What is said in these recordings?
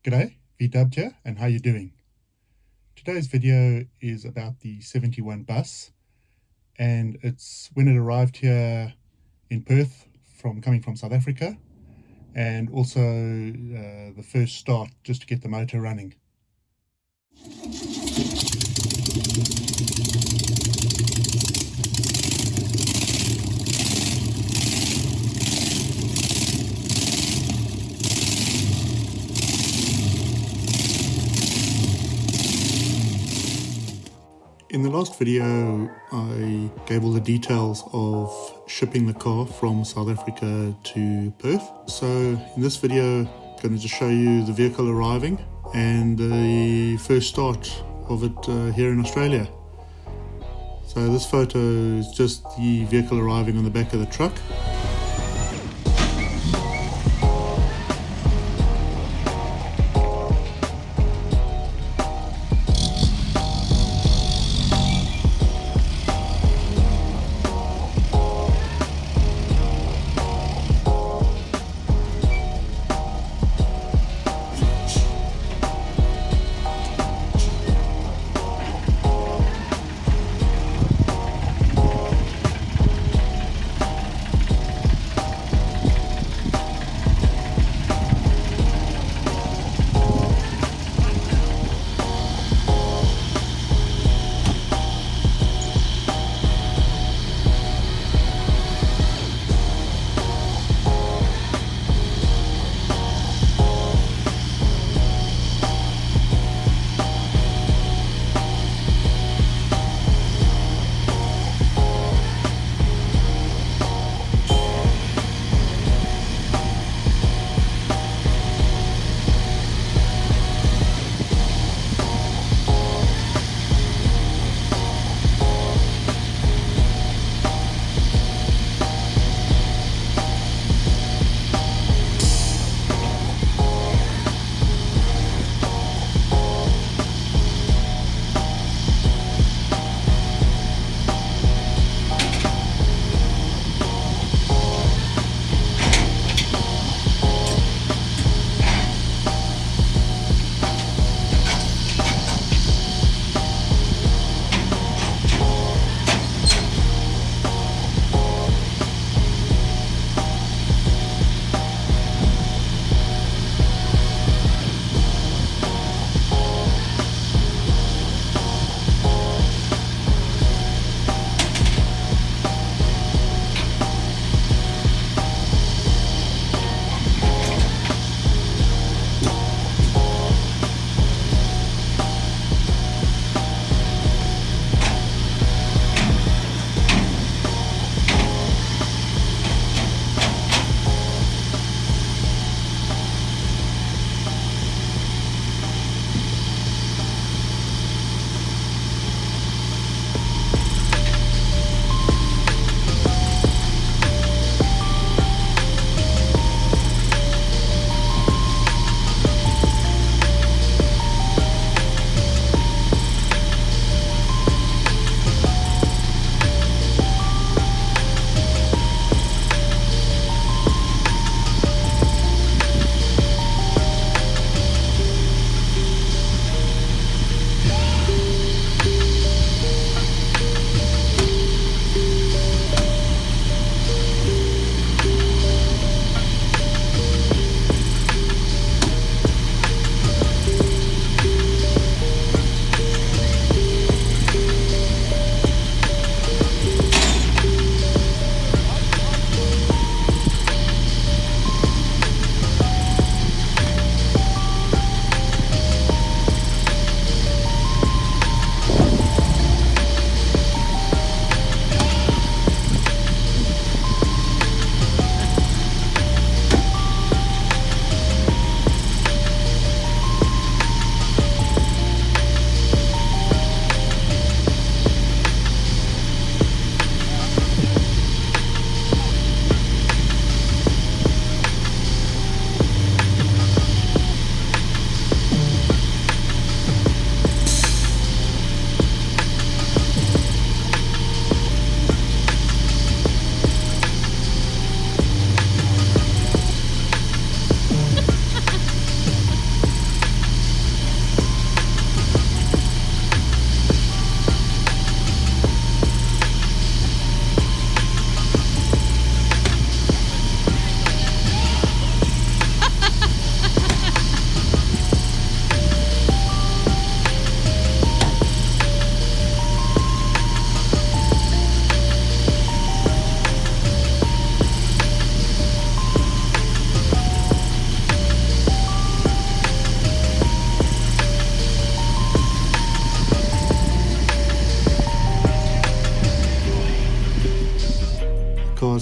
G'day, VW here, and how you doing? Today's video is about the 71 bus, and it's when it arrived here in Perth coming from South Africa, and also the first start just to get the motor running. In the last video, I gave all the details of shipping the car from South Africa to Perth. So in this video, I'm going to just show you the vehicle arriving and the first start of it here in Australia. So this photo is just the vehicle arriving on the back of the truck.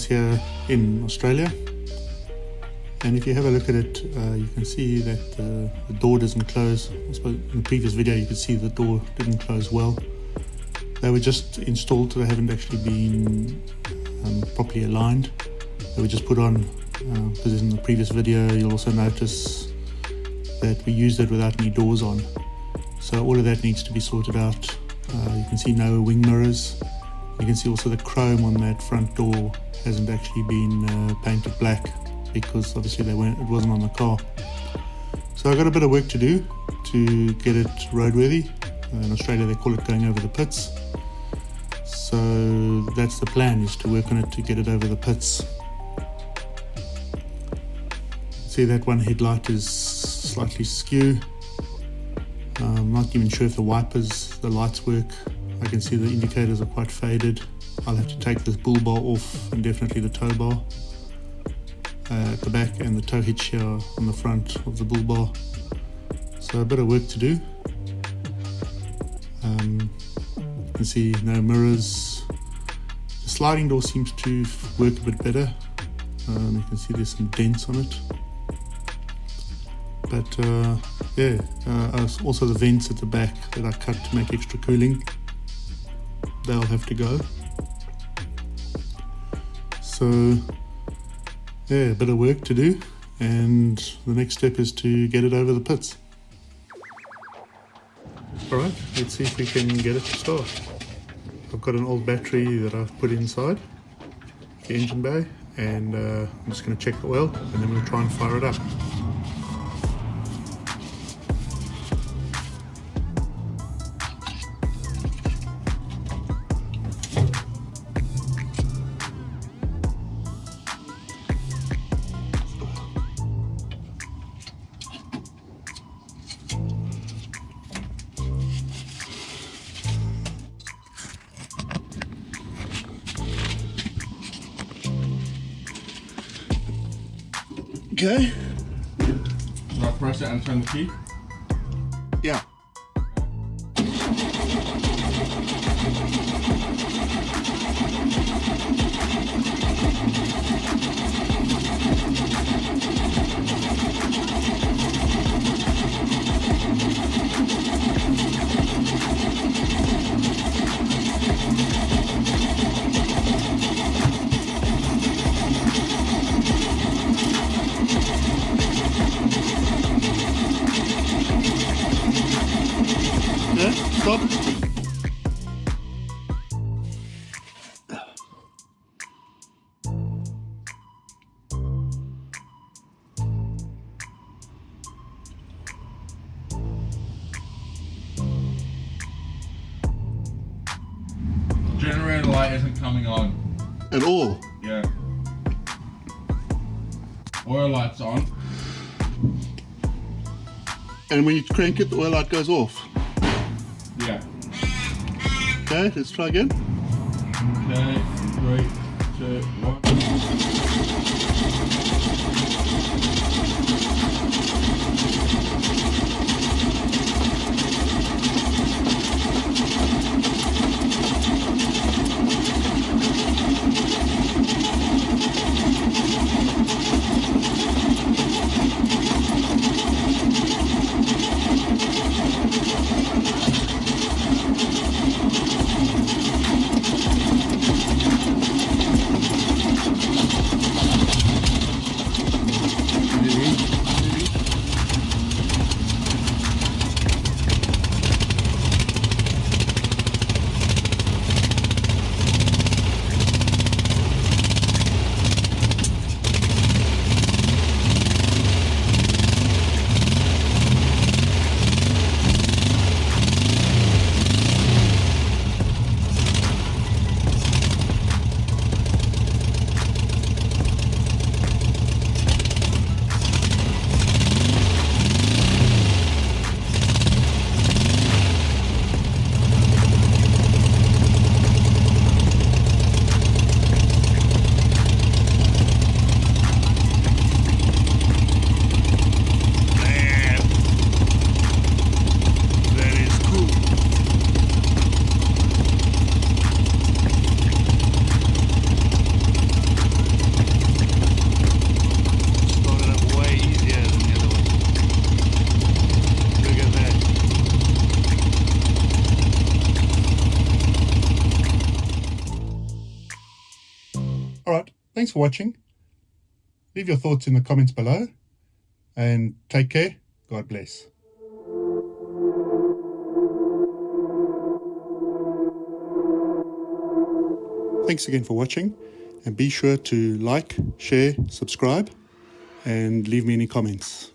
cars here in Australia. And if you have a look at it, you can see that the door doesn't close. I suppose in the previous video you could see the door didn't close well. They were just installed, so they haven't actually been properly aligned. They were just put on, because in the previous video you'll also notice that we used it without any doors on. So all of that needs to be sorted out. You can see no wing mirrors. You can see also the chrome on that front door hasn't actually been painted black, because obviously it wasn't on the car. So I've got a bit of work to do to get it roadworthy. In Australia they call it going over the pits. So that's the plan, is to work on it to get it over the pits. See that one headlight is slightly skew. I'm not even sure if the lights work. I can see the indicators are quite faded. I'll have to take this bull bar off, and definitely the tow bar at the back and the tow hitch here on the front of the bull bar. So a bit of work to do. You can see no mirrors. The sliding door seems to work a bit better. You can see there's some dents on it. But yeah, also the vents at the back that I cut to make extra cooling, they'll have to go. So yeah, a bit of work to do, and the next step is to get it over the pits. Alright, let's see if we can get it to start. I've got an old battery that I've put inside the engine bay, and I'm just going to check the oil, and then we'll try and fire it up. Okay. Should I press it and turn the key? Yeah. Yeah, stop. Generator light isn't coming on. At all? Yeah. Oil light's on. And when you crank it, the oil light goes off. Yeah. Okay, let's try again. Okay, 3, 2, 1. thanks for watching. Leave your thoughts in the comments below, and take care. God bless. Thanks again for watching, and be sure to like, share, subscribe, and leave me any comments.